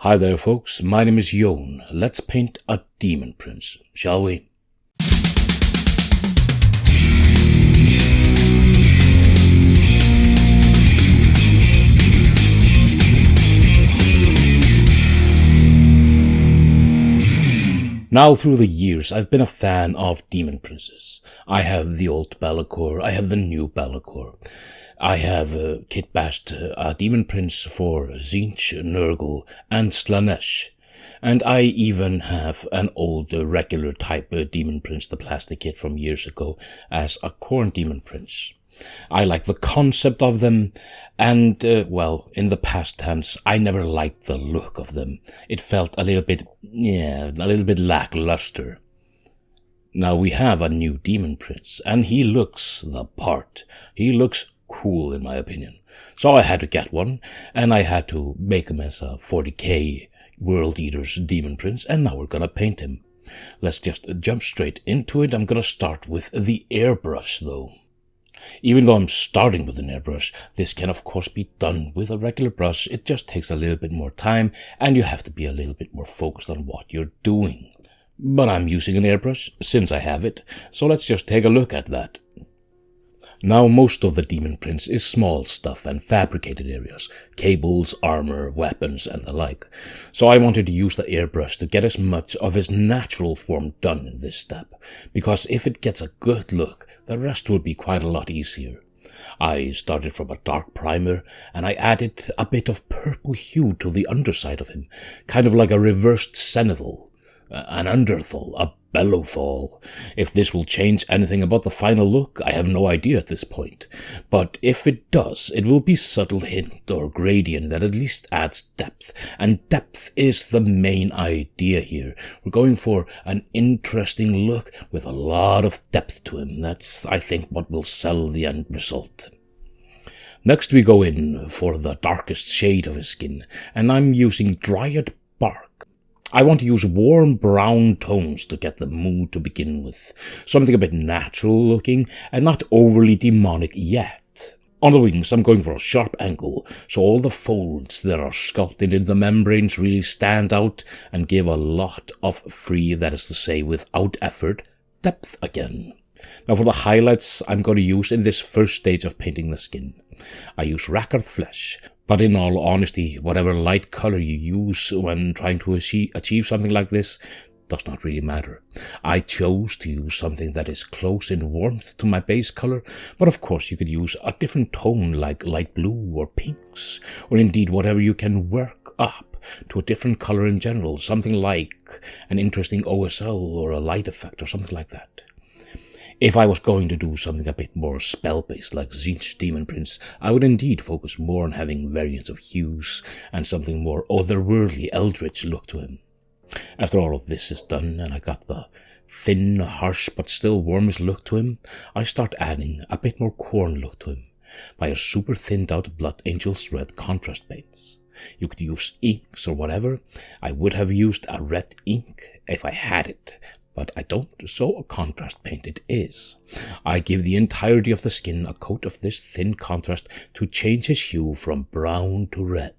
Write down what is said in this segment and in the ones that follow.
Hi there folks, my name is Jon. Let's paint a Daemon Prince, shall we? Now through the years I've been a fan of Daemon Princes. I have the old Be'lakor, I have the new Be'lakor. I have kit-bashed a Daemon Prince for Tzeentch, Nurgle, and Slaanesh. And I even have an old regular type Daemon Prince, the plastic kit from years ago, as a Khorne Daemon Prince. I like the concept of them, and, in the past tense, I never liked the look of them. It felt a little bit lackluster. Now we have a new Daemon Prince, and he looks the part. He looks cool, in my opinion. So I had to get one, and I had to make him as a 40k World Eater's Daemon Prince, and now we're gonna paint him. Let's just jump straight into it. I'm gonna start with the airbrush, though. Even though I'm starting with an airbrush, this can of course be done with a regular brush. It just takes a little bit more time, and you have to be a little bit more focused on what you're doing. But I'm using an airbrush, since I have it, so let's just take a look at that. Now most of the Daemon Prince is small stuff and fabricated areas, cables, armour, weapons, and the like. So I wanted to use the airbrush to get as much of his natural form done in this step, because if it gets a good look, the rest will be quite a lot easier. I started from a dark primer, and I added a bit of purple hue to the underside of him, kind of like a reversed zenithal, an underthal, a bellothal. If this will change anything about the final look, I have no idea at this point. But if it does, it will be subtle hint or gradient that at least adds depth. And depth is the main idea here. We're going for an interesting look with a lot of depth to him. That's, I think, what will sell the end result. Next we go in for the darkest shade of his skin, and I'm using Dryad Bark. I want to use warm brown tones to get the mood to begin with. Something a bit natural looking and not overly demonic yet. On the wings, I'm going for a sharp angle, so all the folds that are sculpted in the membranes really stand out and give a lot of free, that is to say, without effort, depth again. Now for the highlights I'm going to use in this first stage of painting the skin. I use Rakarth Flesh, but in all honesty, whatever light color you use when trying to achieve something like this does not really matter. I chose to use something that is close in warmth to my base color, but of course you could use a different tone like light blue or pinks, or indeed whatever you can work up to a different color in general, something like an interesting OSL or a light effect or something like that. If I was going to do something a bit more spell-based like Tzeentch Daemon Prince, I would indeed focus more on having variants of hues and something more otherworldly eldritch look to him. After all of this is done and I got the thin, harsh but still warmish look to him, I start adding a bit more Khorne look to him by a super thinned out Blood Angel's red contrast base. You could use inks or whatever. I would have used a red ink if I had it, but I don't, so a contrast paint it is. I give the entirety of the skin a coat of this thin contrast to change his hue from brown to red.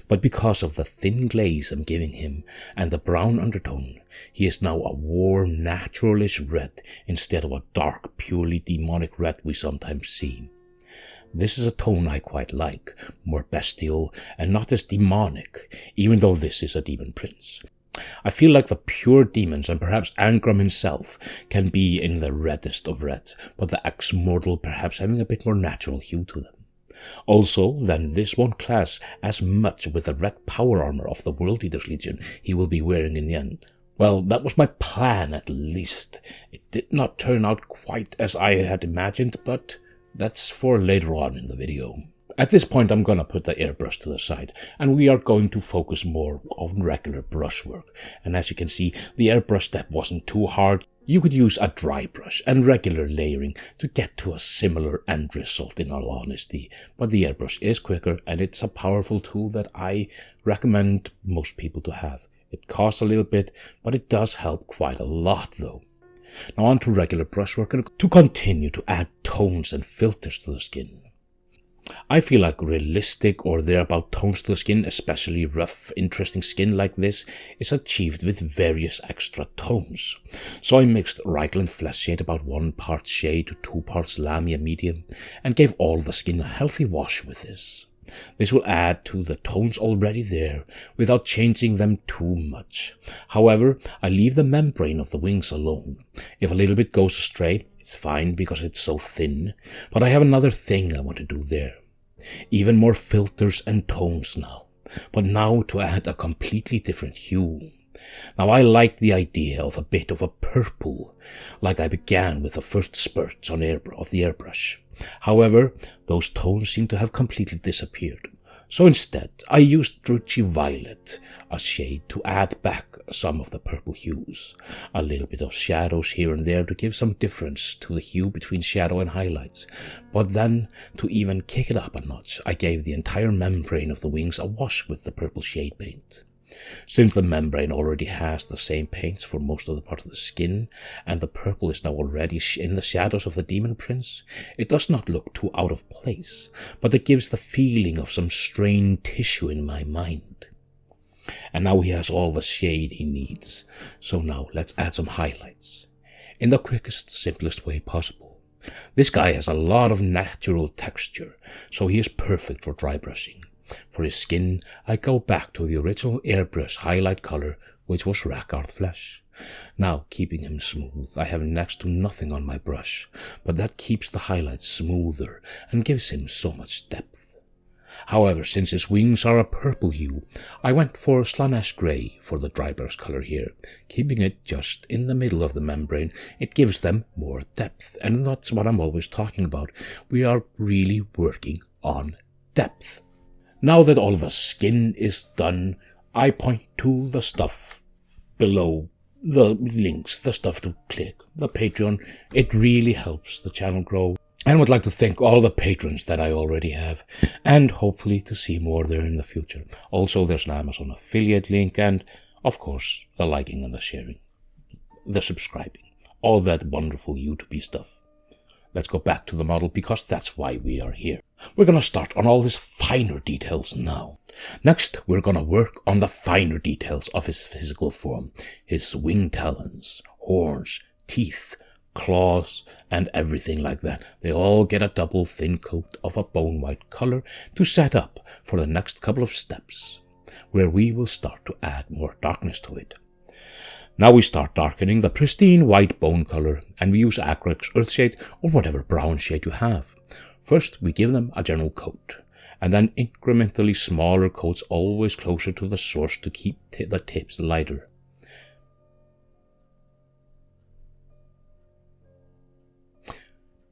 But because of the thin glaze I'm giving him and the brown undertone, he is now a warm, naturalish red instead of a dark, purely demonic red we sometimes see. This is a tone I quite like, more bestial and not as demonic, even though this is a Daemon Prince. I feel like the pure demons and perhaps Angram himself can be in the reddest of reds, but the ex-mortal perhaps having a bit more natural hue to them. Also, then this won't clash as much with the red power armor of the World Eater's Legion he will be wearing in the end. Well, that was my plan at least. It did not turn out quite as I had imagined, but that's for later on in the video. At this point I'm going to put the airbrush to the side, and we are going to focus more on regular brushwork. And as you can see, the airbrush step wasn't too hard. You could use a dry brush and regular layering to get to a similar end result in all honesty, but the airbrush is quicker and it's a powerful tool that I recommend most people to have. It costs a little bit, but it does help quite a lot though. Now on to regular brushwork and to continue to add tones and filters to the skin. I feel like realistic or thereabout tones to the skin, especially rough, interesting skin like this, is achieved with various extra tones. So I mixed Reichland Flesh Shade about 1 part shade to 2 parts Lamia Medium and gave all the skin a healthy wash with this. This will add to the tones already there without changing them too much. However, I leave the membrane of the wings alone. If a little bit goes astray, it's fine because it's so thin, but I have another thing I want to do there. Even more filters and tones now, but now to add a completely different hue. Now I like the idea of a bit of a purple, like I began with the first spurts of the airbrush. However, those tones seem to have completely disappeared. So instead, I used Druchy Violet, a shade, to add back some of the purple hues. A little bit of shadows here and there to give some difference to the hue between shadow and highlights. But then, to even kick it up a notch, I gave the entire membrane of the wings a wash with the purple shade paint. Since the membrane already has the same paints for most of the part of the skin, and the purple is now already in the shadows of the Daemon Prince, it does not look too out of place, but it gives the feeling of some strained tissue in my mind. And now he has all the shade he needs, so now let's add some highlights, in the quickest, simplest way possible. This guy has a lot of natural texture, so he is perfect for dry brushing. For his skin, I go back to the original airbrush highlight color, which was Rakarth Flesh. Now, keeping him smooth, I have next to nothing on my brush, but that keeps the highlights smoother and gives him so much depth. However, since his wings are a purple hue, I went for Slanesh Grey for the dry brush color here. Keeping it just in the middle of the membrane, it gives them more depth, and that's what I'm always talking about. We are really working on depth. Now that all the skin is done, I point to the stuff below, the links, the stuff to click, the Patreon. It really helps the channel grow. And would like to thank all the patrons that I already have, and hopefully to see more there in the future. Also, there's an Amazon affiliate link, and of course, the liking and the sharing, the subscribing, all that wonderful YouTube stuff. Let's go back to the model, because that's why we are here. We're going to start on all these finer details now. Next, we're going to work on the finer details of his physical form. His wing talons, horns, teeth, claws, and everything like that. They all get a double thin coat of a bone white color to set up for the next couple of steps, where we will start to add more darkness to it. Now we start darkening the pristine white bone color, and we use Acrylic Earthshade or whatever brown shade you have. First, we give them a general coat, and then incrementally smaller coats always closer to the source to keep the tips lighter.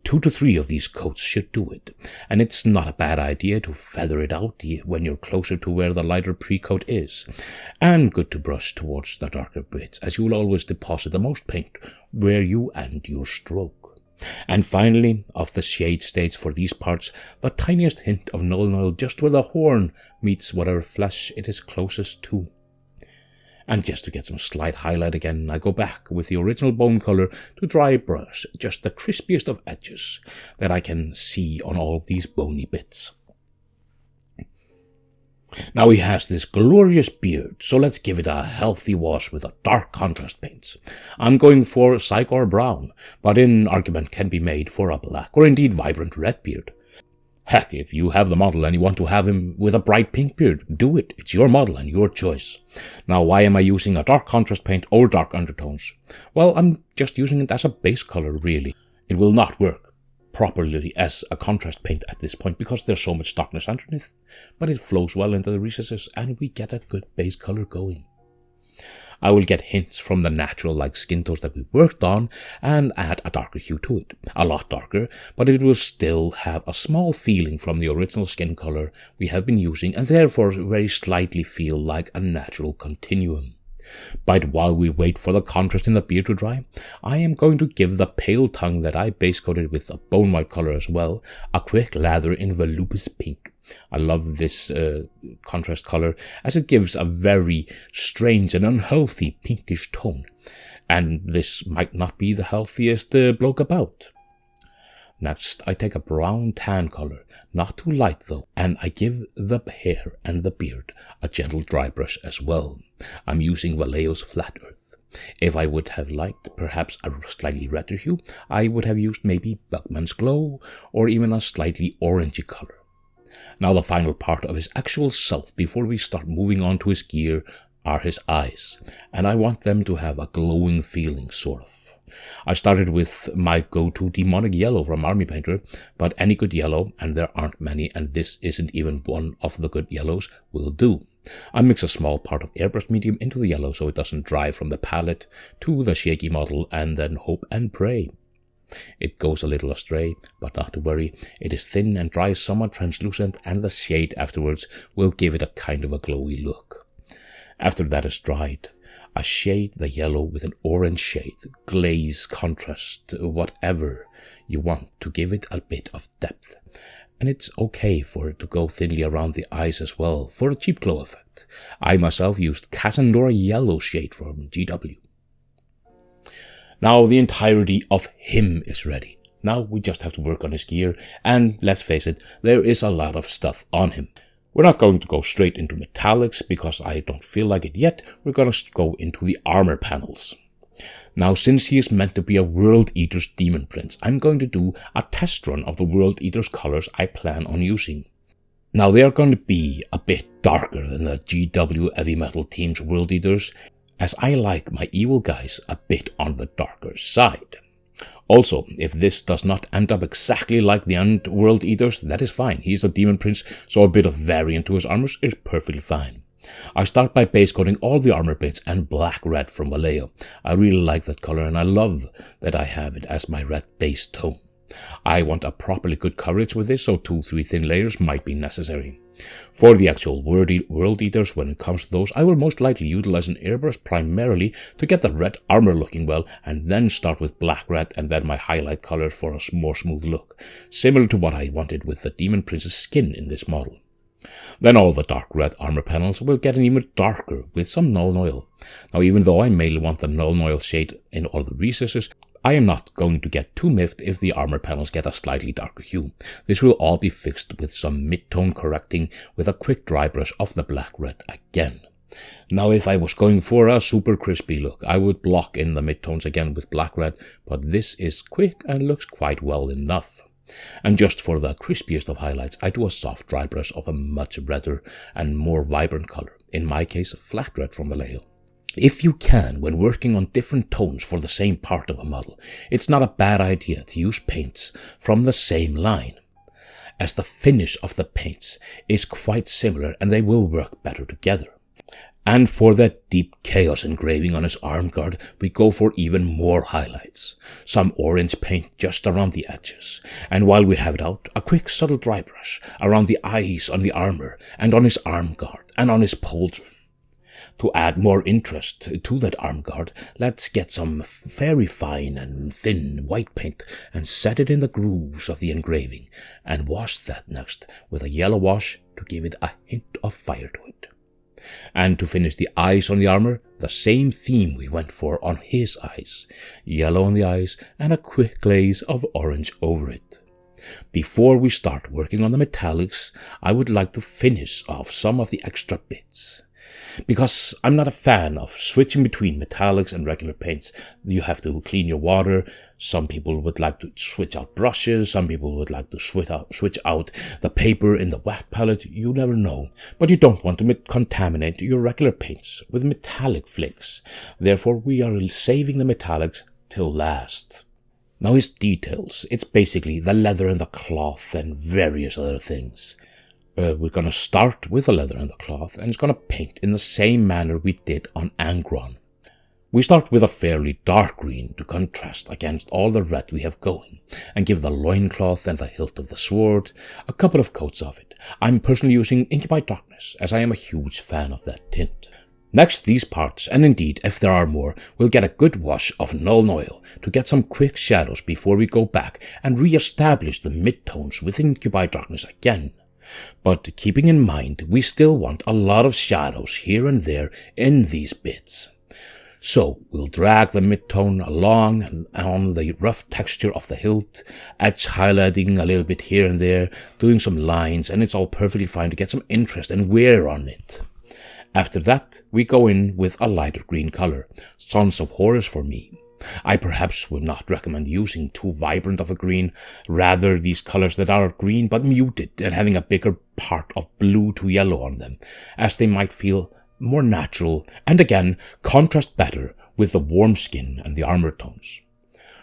Two to three of these coats should do it, and it's not a bad idea to feather it out when you're closer to where the lighter pre-coat is, and good to brush towards the darker bits, as you will always deposit the most paint where you end your stroke. And finally, of the shade states for these parts, the tiniest hint of null just where the horn meets whatever flesh it is closest to. And just to get some slight highlight again, I go back with the original bone color to dry brush just the crispiest of edges that I can see on all of these bony bits. Now he has this glorious beard, so let's give it a healthy wash with a dark contrast paints. I'm going for Cygor Brown, but an argument can be made for a black or indeed vibrant red beard. Heck, if you have the model and you want to have him with a bright pink beard, do it. It's your model and your choice. Now, why am I using a dark contrast paint or dark undertones? Well, I'm just using it as a base color, really. It will not work properly as a contrast paint at this point because there's so much darkness underneath, but it flows well into the recesses and we get a good base color going. I will get hints from the natural like skin tones that we worked on and add a darker hue to it. A lot darker, but it will still have a small feeling from the original skin color we have been using and therefore very slightly feel like a natural continuum. But while we wait for the contrast in the beard to dry, I am going to give the pale tongue that I base coated with a bone white color as well a quick lather in Volupus Pink. I love this contrast color as it gives a very strange and unhealthy pinkish tone, and this might not be the healthiest bloke about. Next, I take a brown tan color, not too light though, and I give the hair and the beard a gentle dry brush as well. I'm using Vallejo's Flat Earth. If I would have liked perhaps a slightly redder hue, I would have used maybe Bugman's Glow or even a slightly orangey color. Now the final part of his actual self before we start moving on to his gear are his eyes, and I want them to have a glowing feeling, sort of. I started with my go-to demonic yellow from Army Painter, but any good yellow, and there aren't many, and this isn't even one of the good yellows, will do. I mix a small part of airbrush medium into the yellow so it doesn't dry from the palette to the shaky model, and then hope and pray. It goes a little astray, but not to worry, it is thin and dries somewhat translucent, and the shade afterwards will give it a kind of a glowy look. After that is dried, I shade the yellow with an orange shade, glaze, contrast, whatever you want to give it a bit of depth. And it's okay for it to go thinly around the eyes as well, for a cheap glow effect. I myself used Cassandra yellow shade from GW. Now the entirety of him is ready. Now we just have to work on his gear, and let's face it, there is a lot of stuff on him. We're not going to go straight into metallics because I don't feel like it yet. We're going to go into the armor panels. Now, since he is meant to be a World Eater's Daemon Prince, I'm going to do a test run of the World Eater's colors I plan on using. Now, they are going to be a bit darker than the GW Heavy Metal Team's World Eaters, as I like my evil guys a bit on the darker side. Also, if this does not end up exactly like the End World Eaters, that is fine. He's a Daemon Prince, so a bit of variant to his armors is perfectly fine. I start by base coating all the armor bits and black red from Vallejo. I really like that color, and I love that I have it as my red base tone. I want a properly good coverage with this, so 2-3 thin layers might be necessary. For the actual World Eaters, when it comes to those, I will most likely utilize an airbrush primarily to get the red armor looking well, and then start with black red and then my highlight color for a more smooth look, similar to what I wanted with the Daemon Prince's skin in this model. Then all the dark red armor panels will get an even darker with some Null Oil. Now, even though I mainly want the Null Oil shade in all the recesses, I am not going to get too miffed if the armor panels get a slightly darker hue. This will all be fixed with some mid-tone correcting with a quick dry brush of the black red again. Now, if I was going for a super crispy look, I would block in the mid-tones again with black red, but this is quick and looks quite well enough. And just for the crispiest of highlights, I do a soft dry brush of a much redder and more vibrant color, in my case flat red from Vallejo. If you can, when working on different tones for the same part of a model, it's not a bad idea to use paints from the same line, as the finish of the paints is quite similar and they will work better together. And for that deep chaos engraving on his arm guard, we go for even more highlights. Some orange paint just around the edges, and while we have it out, a quick subtle dry brush around the eyes on the armor and on his arm guard and on his pauldron. To add more interest to that arm guard, let's get some very fine and thin white paint and set it in the grooves of the engraving, and wash that next with a yellow wash to give it a hint of fire to it. And to finish the eyes on the armor, the same theme we went for on his eyes, yellow on the eyes and a quick glaze of orange over it. Before we start working on the metallics, I would like to finish off some of the extra bits. Because I'm not a fan of switching between metallics and regular paints. You have to clean your water. Some people would like to switch out brushes. Some people would like to switch out the paper in the wet palette. You never know. But you don't want to contaminate your regular paints with metallic flakes. Therefore, we are saving the metallics till last. Now his details. It's basically the leather and the cloth and various other things. We're going to start with the leather and the cloth, and it's going to paint in the same manner we did on Angron. We start with a fairly dark green to contrast against all the red we have going, and give the loincloth and the hilt of the sword a couple of coats of it. I'm personally using Inky Darkness, as I am a huge fan of that tint. Next, these parts, and indeed, if there are more, will get a good wash of Null Oil to get some quick shadows before we go back and re-establish the mid-tones with Inky Darkness again. But keeping in mind, we still want a lot of shadows here and there in these bits. So we'll drag the mid-tone along on the rough texture of the hilt, edge highlighting a little bit here and there, doing some lines, and it's all perfectly fine to get some interest and wear on it. After that, we go in with a lighter green color, Sons of Horus for me. I perhaps would not recommend using too vibrant of a green, rather these colors that are green but muted and having a bigger part of blue to yellow on them, as they might feel more natural and again contrast better with the warm skin and the armor tones.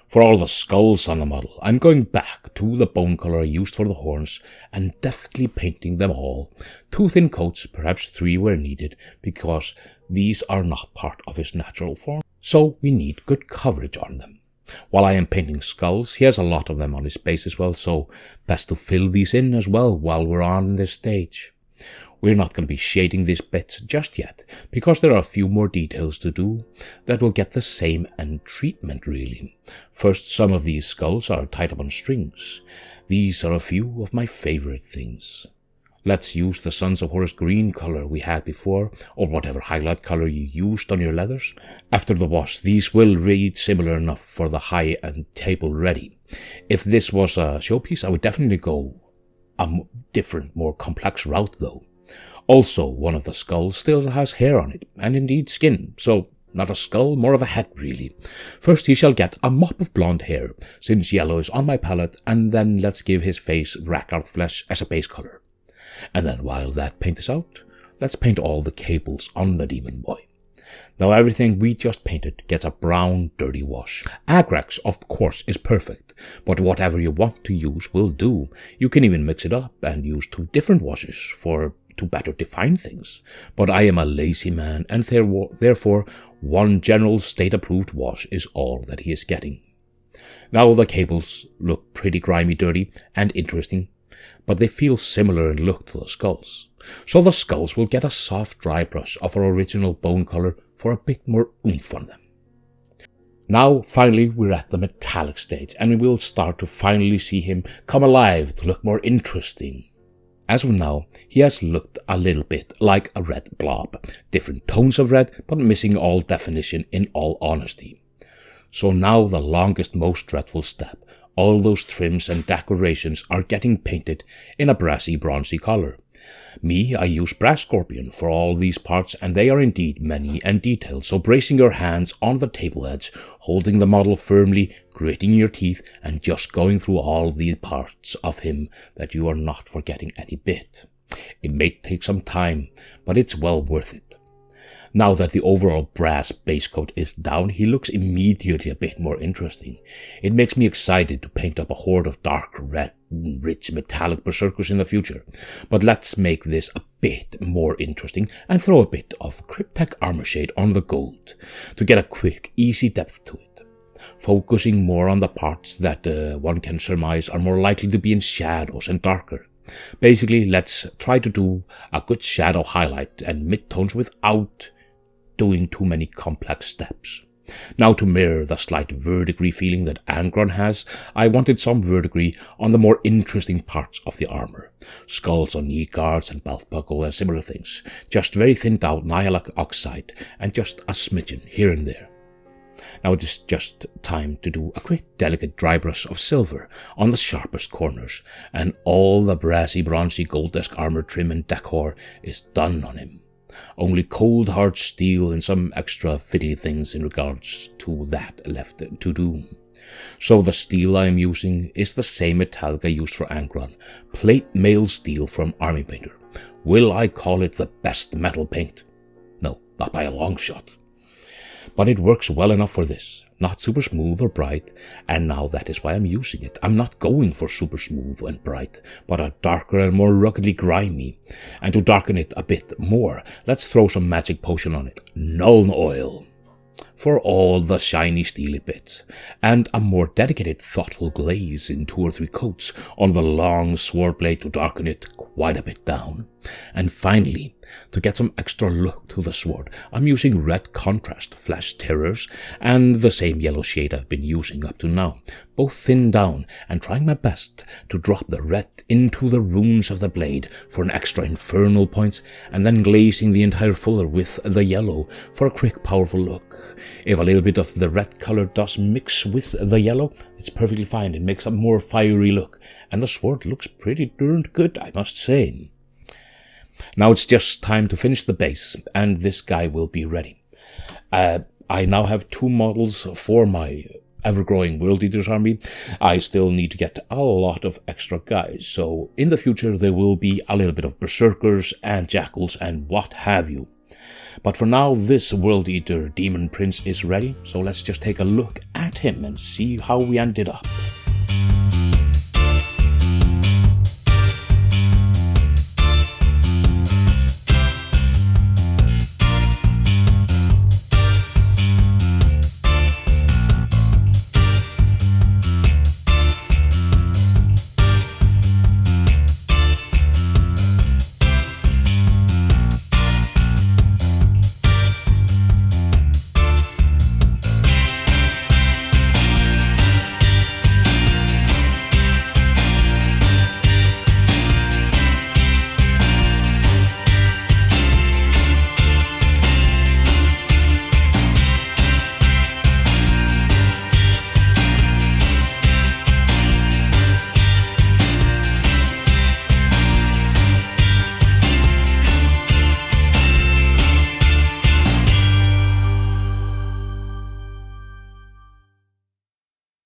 For all the skulls on the model, I'm going back to the bone color I used for the horns and deftly painting them all. 2 thin coats, perhaps 3 where needed, because these are not part of his natural form, so we need good coverage on them. While I am painting skulls, he has a lot of them on his base as well, so best to fill these in as well while we're on this stage. We're not going to be shading these bits just yet, because there are a few more details to do that will get the same end treatment really. First, some of these skulls are tied up on strings. These are a few of my favorite things. Let's use the Sons of Horus green color we had before, or whatever highlight color you used on your leathers. After the wash, these will read similar enough for the high-end table ready. If this was a showpiece, I would definitely go a different, more complex route though. Also, one of the skulls still has hair on it, and indeed skin, so not a skull, more of a head really. First he shall get a mop of blonde hair, since yellow is on my palette, and then let's give his face Rakarth flesh as a base color. And then while that paint is out, let's paint all the cables on the demon boy. Now everything we just painted gets a brown, dirty wash. Agrax, of course, is perfect, but whatever you want to use will do. You can even mix it up and use 2 different washes to better define things. But I am a lazy man, and therefore 1 general state-approved wash is all that he is getting. Now the cables look pretty grimy, dirty, and interesting, but they feel similar in look to the skulls. So the skulls will get a soft dry brush of our original bone color for a bit more oomph on them. Now, finally, we're at the metallic stage, and we will start to finally see him come alive to look more interesting. As of now, he has looked a little bit like a red blob, different tones of red, but missing all definition in all honesty. So now the longest, most dreadful step. All those trims and decorations are getting painted in a brassy, bronzy color. Me, I use brass scorpion for all these parts, and they are indeed many and detailed, so bracing your hands on the table edge, holding the model firmly, gritting your teeth, and just going through all the parts of him that you are not forgetting any bit. It may take some time, but it's well worth it. Now that the overall brass base coat is down, he looks immediately a bit more interesting. It makes me excited to paint up a horde of dark red, rich metallic berserkers in the future. But let's make this a bit more interesting and throw a bit of Cryptek armor shade on the gold to get a quick, easy depth to it. Focusing more on the parts that one can surmise are more likely to be in shadows and darker. Basically, let's try to do a good shadow highlight and mid-tones without doing too many complex steps. Now, to mirror the slight verdigris feeling that Angron has, I wanted some verdigris on the more interesting parts of the armor. Skulls on knee guards and belt buckle and similar things. Just very thinned out nihil oxide and just a smidgen here and there. Now it is just time to do a quick delicate dry brush of silver on the sharpest corners, and all the brassy, bronzy, gold-esque armor trim and decor is done on him. Only cold hard steel and some extra fiddly things in regards to that left to do. So the steel I am using is the same metallic I used for Angron, plate mail steel from Army Painter. Will I call it the best metal paint? No, not by a long shot. But it works well enough for this. Not super smooth or bright, and now that is why I'm using it. I'm not going for super smooth and bright, but a darker and more ruggedly grimy. And to darken it a bit more, let's throw some magic potion on it. Nuln oil. For all the shiny steely bits, and a more dedicated, thoughtful glaze in 2 or 3 coats on the long sword blade to darken it quite a bit down. And finally, to get some extra look to the sword, I'm using red contrast flash terrors and the same yellow shade I've been using up to now, both thinned down and trying my best to drop the red into the runes of the blade for an extra infernal points, and then glazing the entire fuller with the yellow for a quick powerful look. If a little bit of the red color does mix with the yellow, it's perfectly fine. It makes a more fiery look, and the sword looks pretty darn good, I must say. Now it's just time to finish the base, and this guy will be ready. I now have 2 models for my ever-growing World Eaters army. I still need to get a lot of extra guys, so in the future there will be a little bit of berserkers and jackals and what have you. But for now, this World Eater Daemon Prince is ready, so let's just take a look at him and see how we ended up.